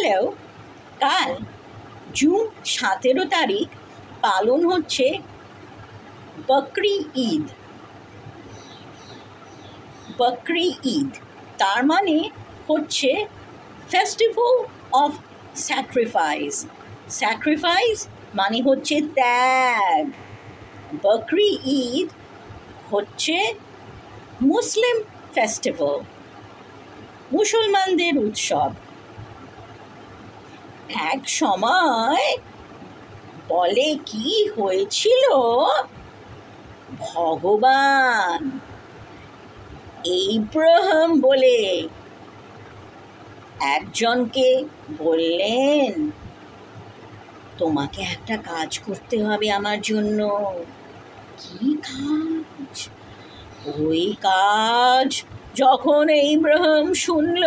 Hello, কাল June 17 পালন হচ্ছে বকরি ঈদ। বকরি ঈদ তার মানে হচ্ছে ফেস্টিভ্যাল অফ স্যাক্রিফাইস। স্যাক্রিফাইস মানে হচ্ছে ত্যাগ। বকরি ঈদ হচ্ছে মুসলিম ফেস্টিভ্যাল, মুসলমানদের উৎসব। এক সময় বলে কি হয়েছিল, ভগবান ইব্রাহিম বলে একজনকে বললেন, তোমাকে একটা কাজ করতে হবে আমার জন্য। কি কাজ? ওই কাজ যখন ইব্রাহিম শুনল,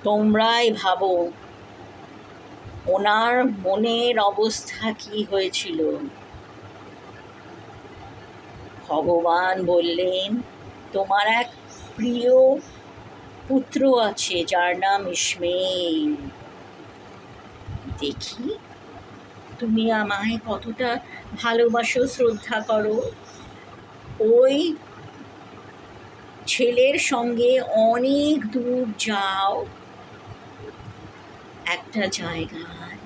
তোমরাই ভাবো ওনার মনের অবস্থা কি হয়েছিল। ভগবান বললেন, তোমার এক প্রিয় পুত্র আছে যার নাম ইসমাইল। দেখি তুমি আমায় কতটা ভালোবাসো, শ্রদ্ধা করো। ওই ছেলের সঙ্গে অনেক দূর যাও একটা জায়গায়,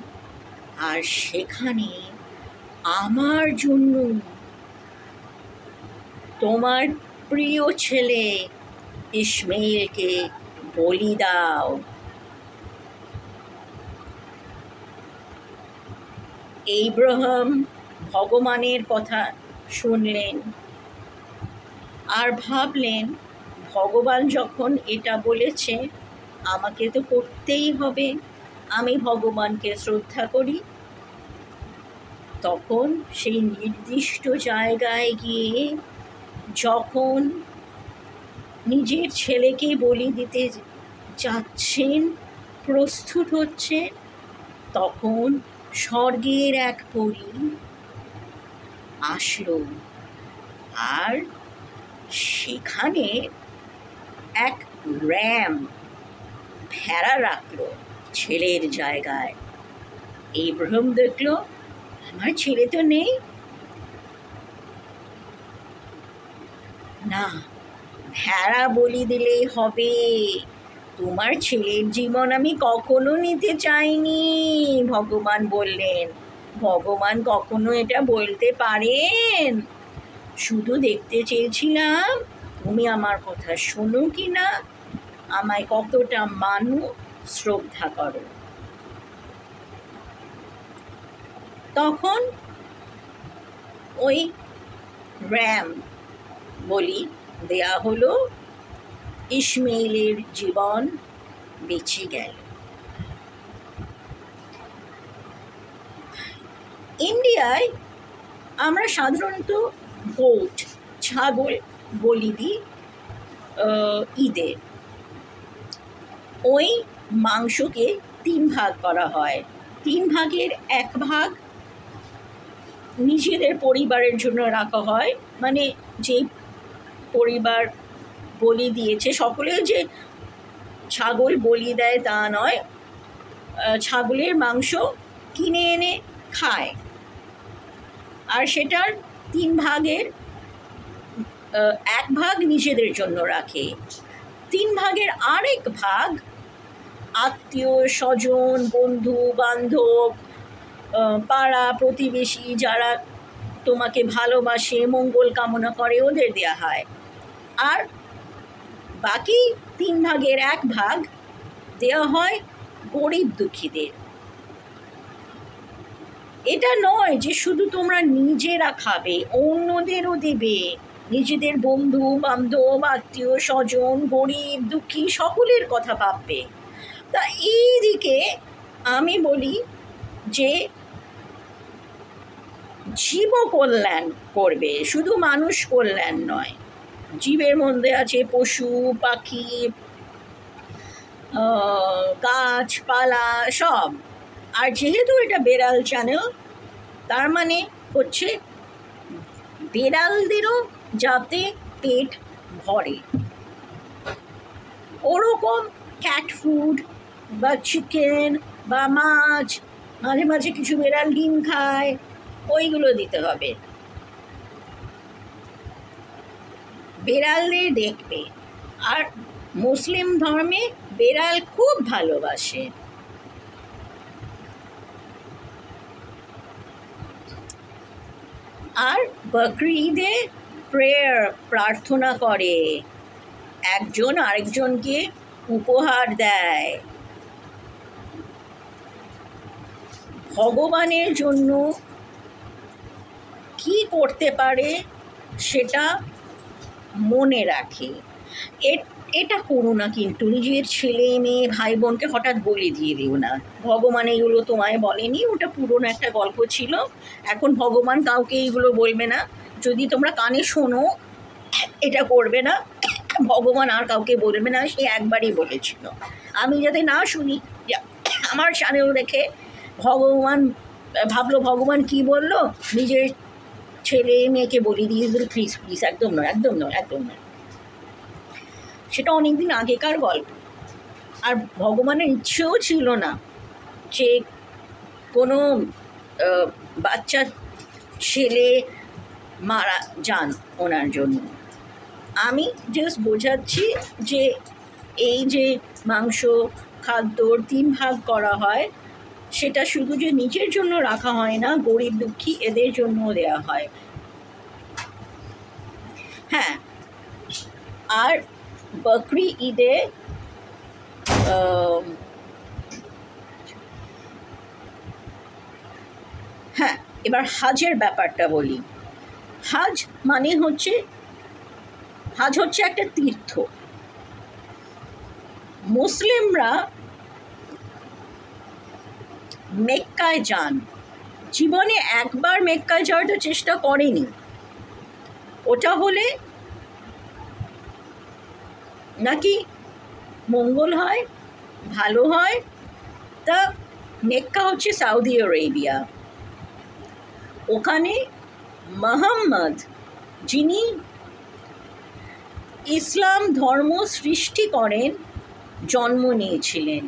আর সেখানে আমার জন্য তোমার প্রিয় ছেলে ইসমাইলকে বলি দাও। ইব্রাহিম ভগবানের কথা শুনলেন আর ভাবলেন, ভগবান যখন এটা বলেছে আমাকে তো করতেই হবে, আমি ভগবানকে শ্রদ্ধা করি। তখন সেই নির্দিষ্ট জায়গায় গিয়ে যখন নিজের ছেলেকে বলি দিতে যাচ্ছেন, প্রস্তুত হচ্ছেন, তখন স্বর্গের এক পরী আসলো আর সেখানে এক র্যাম, ভেড়া রাখলো ছেলের জায়গায়। ইব্রাহিম দেখলো আমার ছেলে তো নেই। না, ভেড়া বলি দিলেই হবে, তোমার ছেলের জীবন আমি কখনো নিতে চাইনি। ভগবান বললেন। ভগবান কখনো এটা বলতে পারেন? শুধু দেখতে চেয়েছিলাম তুমি আমার কথা শোনো কি না, আমায় কতটা মানো, শ্রদ্ধা করো। তখন ওই র্যাম বলি দেয়া হলো, ইসমাইলের জীবন বেঁচে গেল। ইন্ডিয়ায় আমরা সাধারণত গোট, ছাগল বলি দিই ঈদে। ওই মাংসকে 3 ভাগ করা হয়। 3 ভাগের 1 ভাগ নিজেদের পরিবারের জন্য রাখা হয়, মানে যে পরিবার বলি দিয়েছে সকলে যে ছাগল বলি দেয় তা নয়, ছাগলের মাংস কিনে এনে খায়, আর সেটার 3 ভাগের 1 ভাগ নিজেদের জন্য রাখে। 3 ভাগের আরেক ভাগ আত্মীয় স্বজন, বন্ধু বান্ধব, পাড়া প্রতিবেশী যারা তোমাকে ভালোবাসে, মঙ্গল কামনা করে, ওদের দেয়া হয়। আর বাকি 3 ভাগের 1 ভাগ দেওয়া হয় গরিব দুঃখীদের। এটা নয় যে শুধু তোমরা নিজেরা খাবে, অন্যদেরও দেবে, নিজেদের বন্ধু বান্ধব, আত্মীয় স্বজন, গরিব দুঃখী সকলের কথা ভাববে। তা এই দিকে আমি বলি যে জীব কল্যাণ করবে, শুধু মানুষ কল্যাণ নয়। জীবের মধ্যে আছে পশু পাখি, গাছপালা সব। আর যেহেতু এটা বেড়াল চ্যানেল, তার মানে হচ্ছে বেড়ালদেরও যাতে পেট ভরে। ওরকম ক্যাট ফুড বা চিকেন বা মাছ, মাঝে মাঝে কিছু বেড়াল ডিম খায়, ওইগুলো দিতে হবে। বেড়ালদের দেখবে, আর মুসলিম ধর্মে বেড়াল খুব ভালোবাসে। আর বকরি ঈদে প্রেয়ার, প্রার্থনা করে, একজন আরেকজনকে উপহার দেয়। ভগবানের জন্য কি করতে পারে সেটা মনে রাখে। এটা করো না, কিন্তু নিজের ছেলে মেয়ে ভাই বোনকে হঠাৎ বলে দিয়ে দিও না ভগবান এগুলো তোমায় বলেনি, ওটা পুরনো একটা গল্প ছিল। এখন ভগবান কাউকে এইগুলো বলবে না। যদি তোমরা কানে শোনো এটা করবে না, ভগবান আর কাউকে বলবে না, সে একবারই বলেছিল। আমি যাতে না শুনি, আমার চ্যানেল দেখে ভগবান ভাবলো ভগবান কি বললো, নিজের ছেলে মেয়েকে বলে দিয়ে দিল, প্লিজ প্লিজ, একদম নয়, একদম নয়, একদম নয়। সেটা অনেকদিন আগেকার গল্প। আর ভগবানের ইচ্ছেও ছিল না যে কোনো বাচ্চা ছেলে মারা যান ওনার জন্য। আমি জাস্ট বোঝাচ্ছি যে এই যে মাংস খাদ্যর 3 ভাগ করা হয়, সেটা শুধু যে নিজের জন্য রাখা হয় না, গরিব দুঃখী এদের জন্যও দেওয়া হয়। হ্যাঁ, আর বকরি ঈদে হ্যাঁ, এবার হাজের ব্যাপারটা বলি। হাজ হচ্ছে একটা তীর্থ। মুসলিমরা মেক্কায় যান, জীবনে একবার মেক্কায় যাওয়ার তো চেষ্টা করেনি। ওটা হলে নাকি মঙ্গল হয়, ভালো হয়। তা মেক্কা হচ্ছে সৌদি আরেবিয়া। ওখানে মুহাম্মদ, যিনি ইসলাম ধর্ম সৃষ্টি করেন, জন্ম নিয়েছিলেন।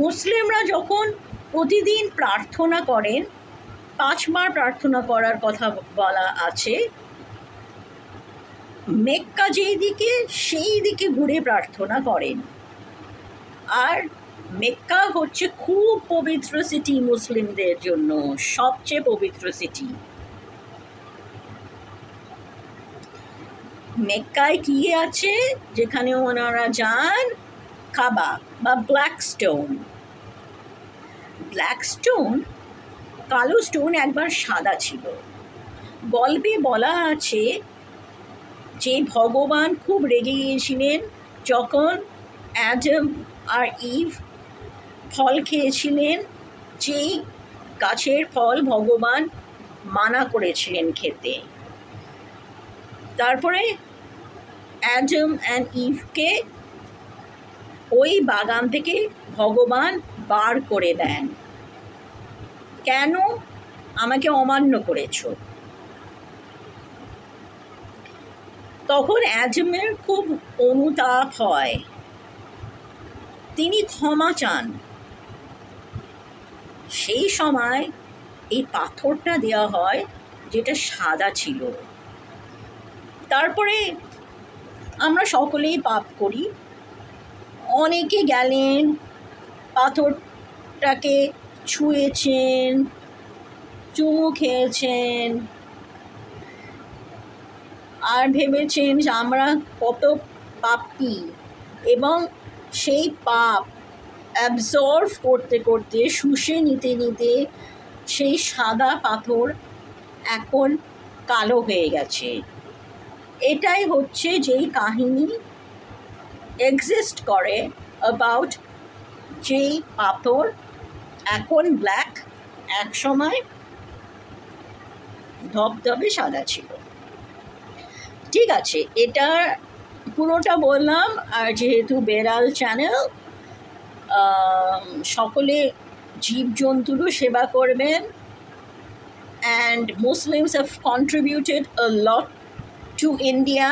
মুসলিমরা যখন প্রতিদিন প্রার্থনা করেন, 5 বার প্রার্থনা করার কথা বলা আছে, মেক্কা যেই দিকে সেই দিকে ঘুরে প্রার্থনা করেন। আর মেক্কা হচ্ছে খুব পবিত্র সিটি মুসলিমদের জন্য, সবচেয়ে পবিত্র সিটি। মেক্কায় কি আছে যেখানে ওনারা যান? কাবা বা ব্ল্যাক স্টোন। ব্ল্যাক স্টোন, কালো স্টোন একবার সাদা ছিল। গল্পে বলা আছে যে ভগবান খুব রেগে গিয়েছিলেন যখন অ্যাডাম আর ইভ ফল খেয়েছিলেন, যেই গাছের ফল ভগবান মানা করেছিলেন খেতে। তারপরে অ্যাডাম অ্যান্ড ইভকে ওই বাগান থেকে ভগবান বার করে দেন। কেন? আমাকে অমান্য করেছো। তখন অ্যাডামের খুব অনুতাপ হয়, তিনি ক্ষমা চান। সেই সময় এই পাথরটা দেওয়া হয় যেটা সাদা ছিল। তারপরে আমরা সকলেই পাপ করি। অনেকে গেলেন, পাথরটাকে ছুঁয়েছেন, চুমু খেয়েছেন, আর ভেবেছেন যে আমরা কত পাপী, এবং সেই পাপ অ্যাবজর্ভ করতে করতে, শুষে নিতে নিতে সেই সাদা পাথর এখন কালো হয়ে গেছে। এটাই হচ্ছে যেই কাহিনী এক্সিস্ট করে অ্যাবাউট যেই পাথর এখন ব্ল্যাক, এক সময় ধবধবে সাদা ছিল। ঠিক আছে, এটা পুরোটা বললাম। আর যেহেতু বেড়াল চ্যানেল, সকলে জীবজন্তুরও সেবা করবেন। and Muslims have contributed a lot to India.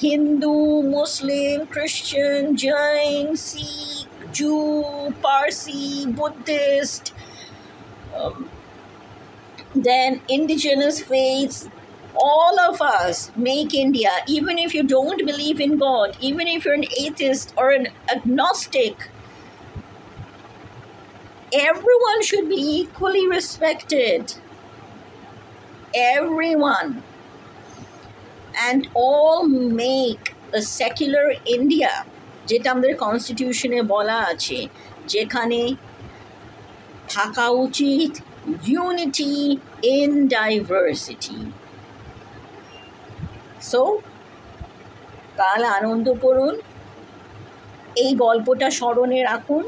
Hindu, Muslim, Christian, Jain, Sikh, Jew, Parsi, Buddhist, um, then indigenous faiths, all of us make India. Even if you don't believe in God, even if you're an atheist or an agnostic, everyone should be equally respected. Everyone. And all make a secular India, যেটা আমাদের কনস্টিটিউশনে বলা আছে, যেখানে থাকা উচিত unity in diversity. So কাল আনন্দ করুন, এই গল্পটা স্মরণে রাখুন।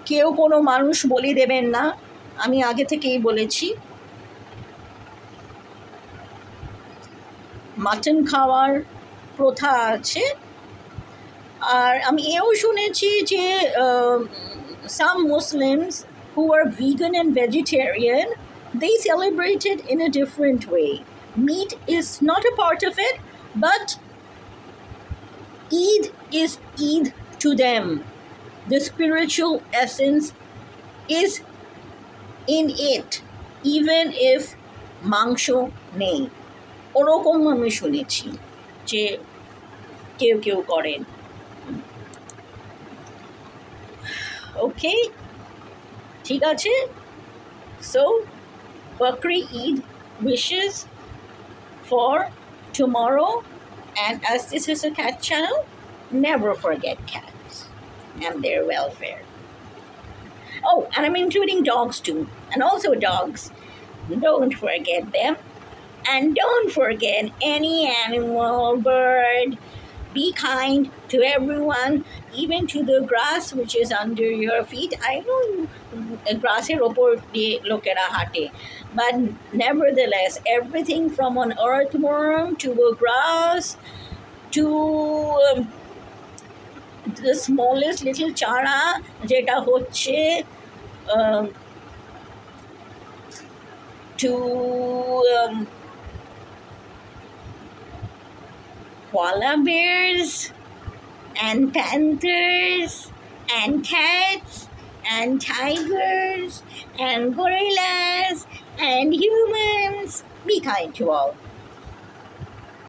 কেউ কোনো মানুষ বলি দেবেন না, আমি আগে থেকেই বলেছি। মাটন খাওয়ার প্রথা আছে, আর আমি এও শুনেছি যে some Muslims who are vegan and vegetarian, they celebrate it in a different way. Meat is not a part of it, but Eid is Eid to them. The spiritual essence is in it, even if মাংস নেই। ওরকম আমি শুনেছি যে কেউ কেউ করেন। ওকে, ঠিক আছে। So Bakri Eid wishes for tomorrow, and as this is a cat channel, never forget cats and their welfare. Oh, and I'm including dogs too, and also dogs. Don't forget them. And don't forget any animal, bird. Be kind to everyone, even to the grass which is under your feet. I know grasser opor diye lokera hate, but nevertheless, everything from an earthworm to a grass to the smallest little chara jeta hocche to koala bears and panthers and cats and tigers and gorillas and humans. Be kind to all.